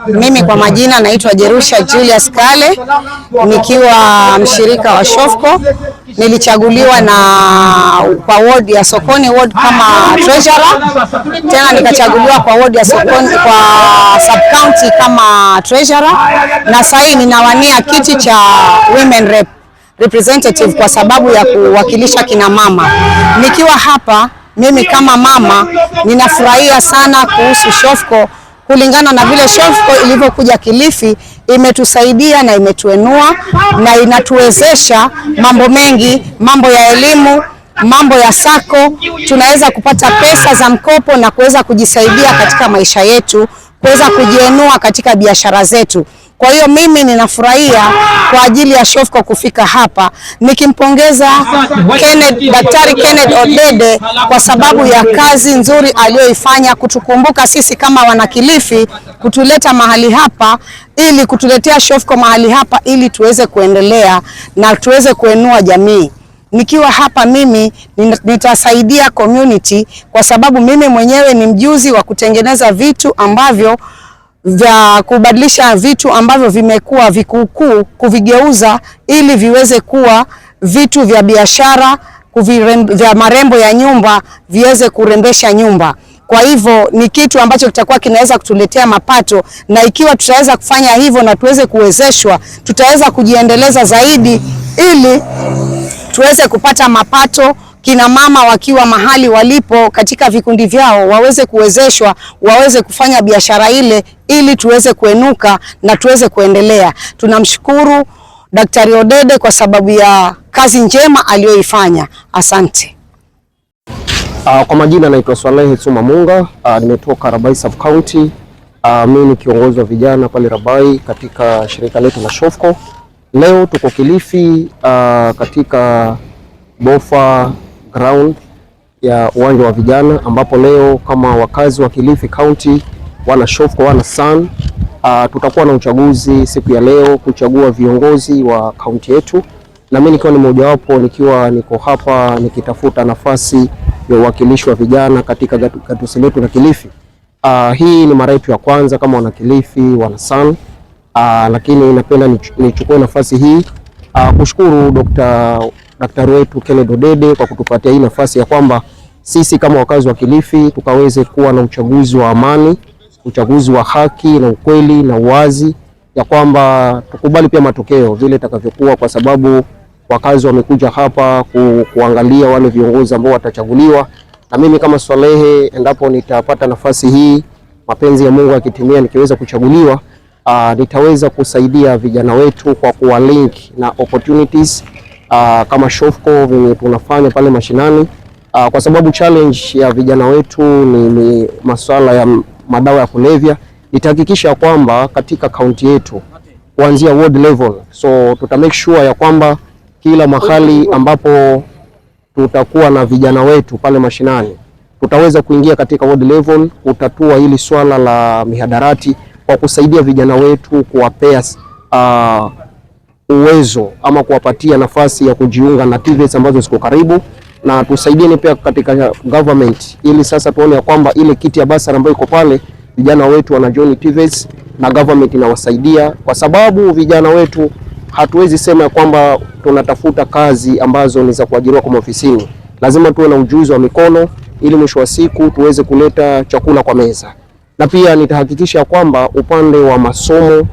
Mimi kwa majina naitwa Jerusha Julius Kale, nikiwa mshirika wa Shofco. Nilichaguliwa kwa ward ya Sokoni ward kama treasurer, tena nikachaguliwa kwa ward ya Sokoni kwa sub county kama treasurer, na sasa ninawania kiti cha women representative kwa sababu ya kuwakilisha kina mama. Nikiwa hapa mimi kama mama ninafurahia sana kuhusu Shofco, kulingana na vile Shofco ilivyokuja Kilifi, imetusaidia na imetuenua na inatuwezesha mambo mengi, mambo ya elimu, mambo ya sako. Tunaweza kupata pesa za mkopo na kuweza kujisaidia katika maisha yetu, kuweza kujienua katika biashara zetu. Kwa hiyo mimi ninafurahia kwa ajili ya Shofco kufika hapa, nikimpongeza Daktari Kenneth Odede kwa sababu ya kazi nzuri aliyoifanya kutukumbuka sisi kama wanakilifi, kutuleta mahali hapa ili kutuletea Shofco mahali hapa ili tuweze kuendelea na tuweze kuenua jamii. Nikiwa hapa mimi nitasaidia community kwa sababu mimi mwenyewe ni mjuzi wa kutengeneza vitu ambavyo vya kubadilisha vitu ambavyo vimekuwa vikuukuu, kuvigeuza ili viweze kuwa vitu vya biashara, vya marembo ya nyumba, viweze kurembesha nyumba. Kwa hivyo ni kitu ambacho kitakuwa kinaweza kutuletea mapato, na ikiwa tutaweza kufanya hivyo na tuweze kuwezeshwa, tutaweza kujiendeleza zaidi ili tuweze kupata mapato. Kina mama wakiwa mahali walipo katika vikundi vyao waweze kuwezeshwa, waweze kufanya biashara ile ili tuweze kuenuka na tuweze kuendelea. Tunamshukuru Daktari Odede kwa sababu ya kazi njema aliyoifanya. Asante. Kwa majina naitwa Swalehe Tsuma Munga, nimetoka Rabai Sub County. Mimi ni kiongozi wa vijana pale Rabai katika shirika letu la Shofco. Leo tuko Kilifi katika Bofa ground ya uwanja wa vijana, ambapo leo kama wakazi wa Kilifi County, wana Shofco, wana San, tutakuwa na uchaguzi siku ya leo kuchagua viongozi wa kaunti yetu, na mimi nikiwa ni mmoja wapo, nikiwa niko hapa nikitafuta nafasi ya uwakilishi wa vijana katika gatuzi letu la Kilifi. Hii ni mara yetu ya kwanza kama wana Kilifi, wana San, lakini napenda nichukue nafasi hii kushukuru Daktari wetu Kenneth Odede kwa kutupatia hii nafasi ya kwamba sisi kama wakazi wa Kilifi tukaweze kuwa na uchaguzi wa amani, uchaguzi wa haki na ukweli na uwazi, ya kwamba tukubali pia matokeo vile itakavyokuwa, kwa sababu wakazi wamekuja hapa kuangalia wale viongozi ambao watachaguliwa. Na mimi kama Swalehe, endapo nitapata nafasi hii, mapenzi ya Mungu yakitimia, nikiweza kuchaguliwa, nitaweza kusaidia vijana wetu kwa kuwalink na opportunities kama Shofco venye tunafanya pale mashinani, kwa sababu challenge ya vijana wetu ni masuala ya madawa ya kulevya. Nitahakikisha kwamba katika kaunti yetu kuanzia ward level, so tuta make sure ya kwamba kila mahali ambapo tutakuwa na vijana wetu pale mashinani, tutaweza kuingia katika ward level kutatua hili swala la mihadarati, kwa kusaidia vijana wetu, kuwapea uwezo ama kuwapatia nafasi ya kujiunga na TVETs ambazo ziko karibu, na tusaidieni pia katika government ili sasa tuone ya kwamba ile kiti ya basari ambayo iko pale, vijana wetu wana join TVETs na government inawasaidia, kwa sababu vijana wetu hatuwezi sema ya kwamba tunatafuta kazi ambazo ni za kuajiriwa kwa ofisini. Lazima tuwe na ujuzi wa mikono ili mwisho wa siku tuweze kuleta chakula kwa meza. Na pia nitahakikisha kwamba upande wa masomo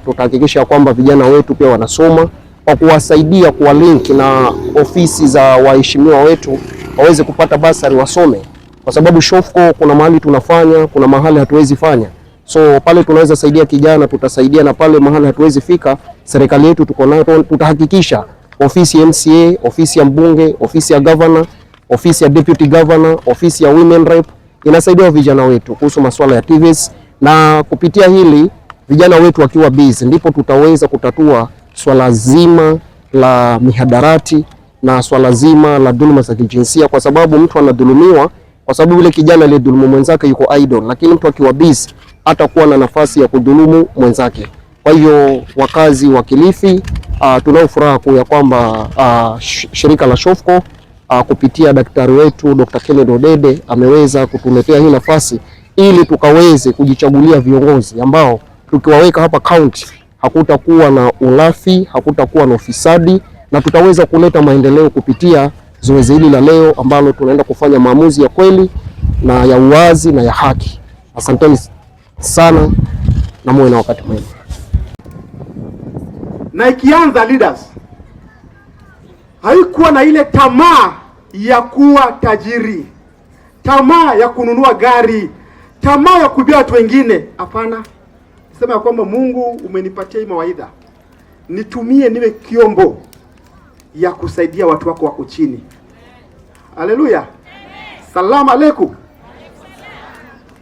tutahakikisha kwamba vijana wetu pia wanasoma, kwa kuwasaidia kuwa link na ofisi za waheshimiwa wetu waweze kupata basari wasome, kwa sababu Shofco kuna mahali tunafanya, kuna mahali hatuwezi fanya. So pale tunaweza saidia kijana, tutasaidia, na pale mahali hatuwezi fika, serikali yetu tuko nayo, tutahakikisha ofisi ya MCA, ofisi ya mbunge, ofisi ya governor, ofisi ya deputy governor, ofisi ya women rep inasaidia vijana wetu kuhusu masuala ya TVETs, na kupitia hili vijana wetu wakiwa busy ndipo tutaweza kutatua swala zima la mihadarati na swala zima la dhuluma za kijinsia, kwa sababu mtu anadhulumiwa kwa sababu yule kijana aliyedhulumu mwenzake yuko idle, lakini mtu akiwa busy hata kuwa na nafasi ya kudhulumu mwenzake. Kwa hiyo wakazi wa Kilifi, tunao furaha ya kwamba shirika la Shofco kupitia daktari wetu Dr. Kenneth Odede ameweza kutuletea hii nafasi ili tukaweze kujichagulia viongozi ambao tukiwaweka hapa county hakutakuwa na ulafi, hakutakuwa na ufisadi, na tutaweza kuleta maendeleo kupitia zoezi hili la leo ambalo tunaenda kufanya maamuzi ya kweli na ya uwazi na ya haki. Asanteni sana na muwe na wakati mwema. Na ikianza leaders, haikuwa na ile tamaa ya kuwa tajiri, tamaa ya kununua gari, tamaa ya kubia watu wengine. Hapana, sema ya kwamba Mungu umenipatia hii mawaidha, nitumie niwe kiombo ya kusaidia watu wako wako chini. Haleluya, salamu alaikum.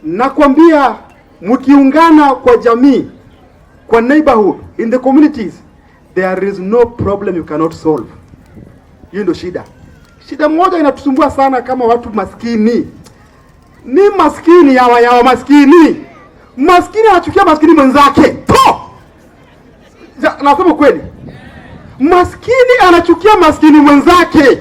Nakwambia mkiungana kwa jamii, kwa neighborhood, in the communities, there is no problem you cannot solve. Hiyo ndio shida. Shida moja inatusumbua sana kama watu maskini. Ni maskini ya maskini. Maskini anachukia maskini mwenzake. To! Nasema kweli. Maskini anachukia maskini mwenzake.